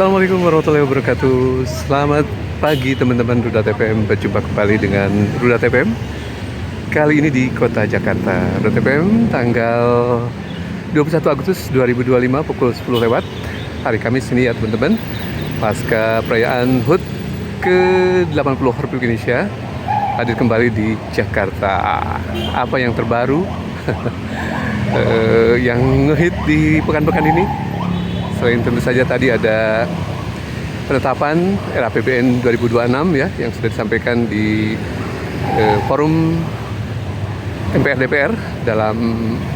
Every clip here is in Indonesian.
Assalamualaikum warahmatullahi wabarakatuh. Selamat pagi teman-teman Rudat FM. Berjumpa kembali dengan Rudat FM. Kali ini di kota Jakarta. Rudat FM tanggal 21 Agustus 2025 pukul 10 lewat. Hari Kamis ini ya teman-teman. Pasca perayaan HUT ke-80 Republik Indonesia. Hadir kembali di Jakarta. Apa yang terbaru yang ngehit di pekan-pekan ini? Selain tentu saja tadi ada penetapan RAPBN 2026 ya yang sudah disampaikan di forum MPR DPR dalam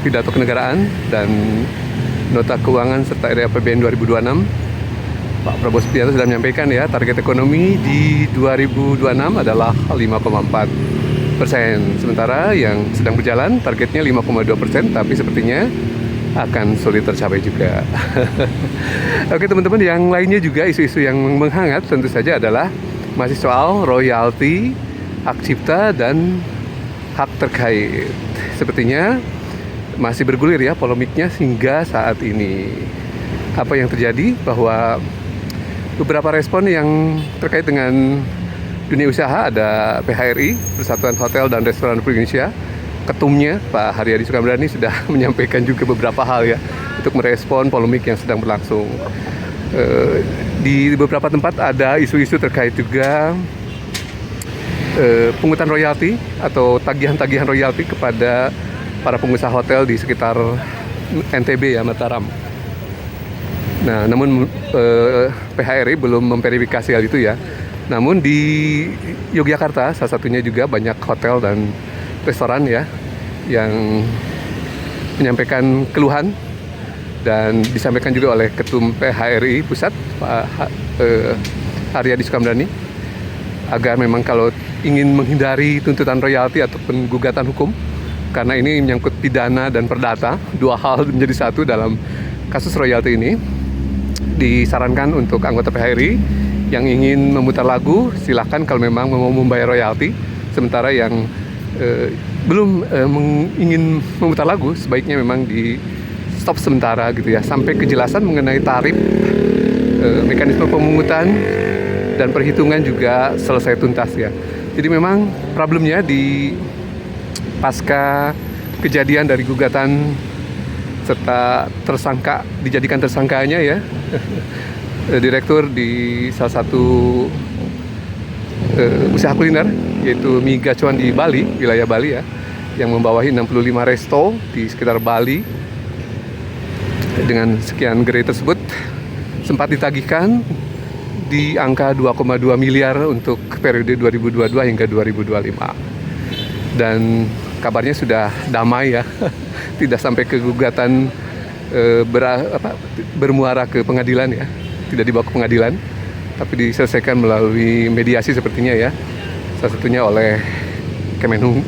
pidato kenegaraan dan nota keuangan serta RAPBN 2026. Pak Prabowo Subianto sudah menyampaikan ya target ekonomi di 2026 adalah 5,4%. Sementara yang sedang berjalan targetnya 5,2%, tapi sepertinya akan sulit tercapai juga. Oke teman-teman, yang lainnya juga isu-isu yang menghangat tentu saja adalah masih soal royalti, hak cipta, dan hak terkait. Sepertinya masih bergulir ya polemiknya hingga saat ini. Apa yang terjadi bahwa beberapa respon yang terkait dengan dunia usaha, ada PHRI, Persatuan Hotel dan Restoran Republik Indonesia. Ketumnya Pak Haryadi Sukamdhani sudah menyampaikan juga beberapa hal ya untuk merespon polemik yang sedang berlangsung. Di beberapa tempat ada isu-isu terkait juga pungutan royalti atau tagihan-tagihan royalti kepada para pengusaha hotel di sekitar NTB ya, Mataram. Nah, namun PHRI belum memverifikasi hal itu ya. Namun di Yogyakarta salah satunya juga banyak hotel dan restoran ya yang menyampaikan keluhan dan disampaikan juga oleh Ketum PHRI Pusat Pak Haryadi Sukamdhani agar memang kalau ingin menghindari tuntutan royalti ataupun gugatan hukum, karena ini menyangkut pidana dan perdata, dua hal menjadi satu dalam kasus royalti ini, disarankan untuk anggota PHRI yang ingin memutar lagu silahkan kalau memang mau membayar royalti, sementara yang belum ingin memutar lagu sebaiknya memang di stop sementara gitu ya, sampai kejelasan mengenai tarif, mekanisme pemungutan dan perhitungan juga selesai tuntas ya. Jadi memang problemnya di pasca kejadian dari gugatan serta tersangka dijadikan tersangkanya ya direktur di salah satu usaha kuliner yaitu Mie Gacuan di Bali, wilayah Bali ya, yang membawahi 65 resto di sekitar Bali dengan sekian gerai tersebut sempat ditagihkan di angka 2,2 miliar untuk periode 2022 hingga 2025. Dan kabarnya sudah damai ya, tidak sampai ke gugatan bermuara ke pengadilan ya, tidak dibawa ke pengadilan, tapi diselesaikan melalui mediasi sepertinya ya, salah satunya oleh Kemenkum,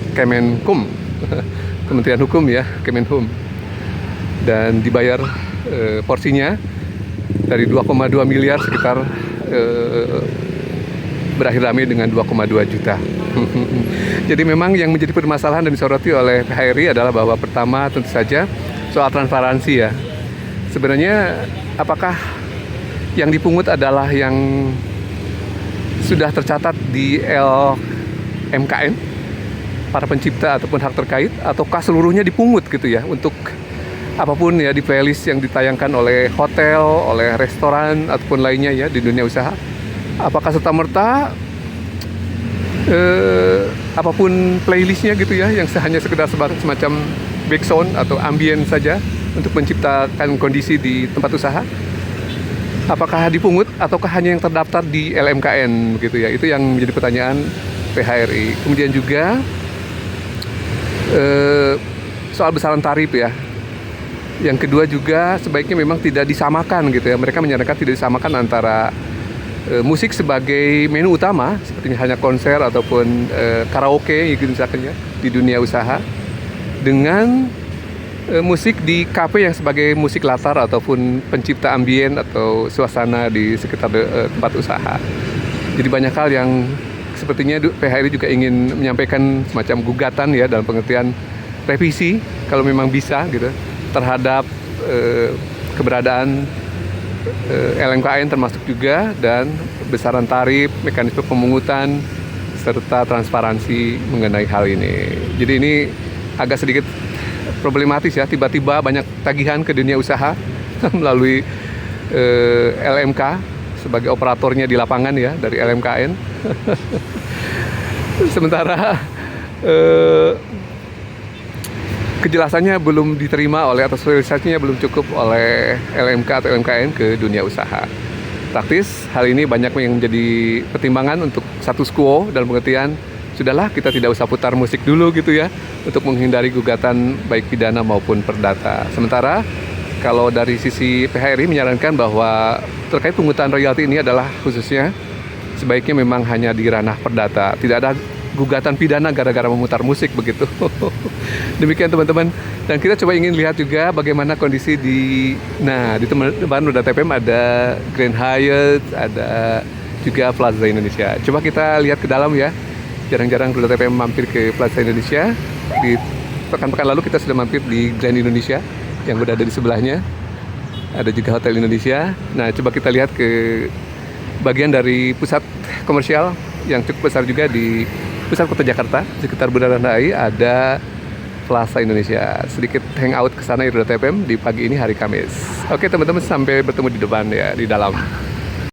Kementerian Hukum ya, Kemenhum, dan dibayar porsinya dari 2,2 miliar sekitar berakhir rame dengan 2,2 juta. Jadi memang yang menjadi permasalahan dan disoroti oleh PHRI adalah bahwa pertama tentu saja soal transparansi ya. Sebenarnya apakah yang dipungut adalah yang sudah tercatat di LMKN, para pencipta ataupun hak terkait, ataukah seluruhnya dipungut gitu ya untuk apapun ya di playlist yang ditayangkan oleh hotel, oleh restoran ataupun lainnya ya di dunia usaha. Apakah serta-merta apapun playlistnya gitu ya yang hanya sekedar semacam background atau ambient saja untuk menciptakan kondisi di tempat usaha? Apakah dipungut ataukah hanya yang terdaftar di LMKN gitu ya? Itu yang menjadi pertanyaan PHRI. Kemudian juga soal besaran tarif ya. Yang kedua juga sebaiknya memang tidak disamakan gitu ya. Mereka menyarankan tidak disamakan antara musik sebagai menu utama seperti hanya konser ataupun karaoke gitu misalkan ya di dunia usaha, dengan musik di kafe yang sebagai musik latar ataupun pencipta ambien atau suasana di sekitar tempat usaha. Jadi banyak hal yang sepertinya PHRI juga ingin menyampaikan semacam gugatan ya dalam pengertian revisi kalau memang bisa gitu terhadap keberadaan LMKN termasuk juga, dan besaran tarif, mekanisme pemungutan, serta transparansi mengenai hal ini. Jadi ini agak sedikit problematis ya, tiba-tiba banyak tagihan ke dunia usaha melalui LMK sebagai operatornya di lapangan ya, dari LMKN. Sementara kejelasannya belum diterima atau sosialisasinya belum cukup oleh LMK atau LMKN ke dunia usaha. Praktis, hal ini banyak yang menjadi pertimbangan untuk status quo, dalam pengertian sudahlah kita tidak usah putar musik dulu gitu ya, untuk menghindari gugatan baik pidana maupun perdata. Sementara kalau dari sisi PHRI menyarankan bahwa terkait pungutan royalti ini adalah khususnya sebaiknya memang hanya di ranah perdata, tidak ada gugatan pidana gara-gara memutar musik begitu. Demikian teman-teman. Dan kita coba ingin lihat juga bagaimana kondisi di depan Roda TPM ada Grand Hyatt, ada juga Plaza Indonesia. Coba kita lihat ke dalam ya. Jarang-jarang Roda TPM mampir ke Plaza Indonesia. Di pekan-pekan lalu kita sudah mampir di Grand Indonesia yang berada di sebelahnya. Ada juga Hotel Indonesia. Nah, coba kita lihat ke bagian dari pusat komersial yang cukup besar juga di pusat kota Jakarta, sekitar Bundaran HI ada Plaza Indonesia. Sedikit hangout ke sana di Roda TPM di pagi ini hari Kamis. Oke teman-teman, sampai bertemu di depan ya, di dalam.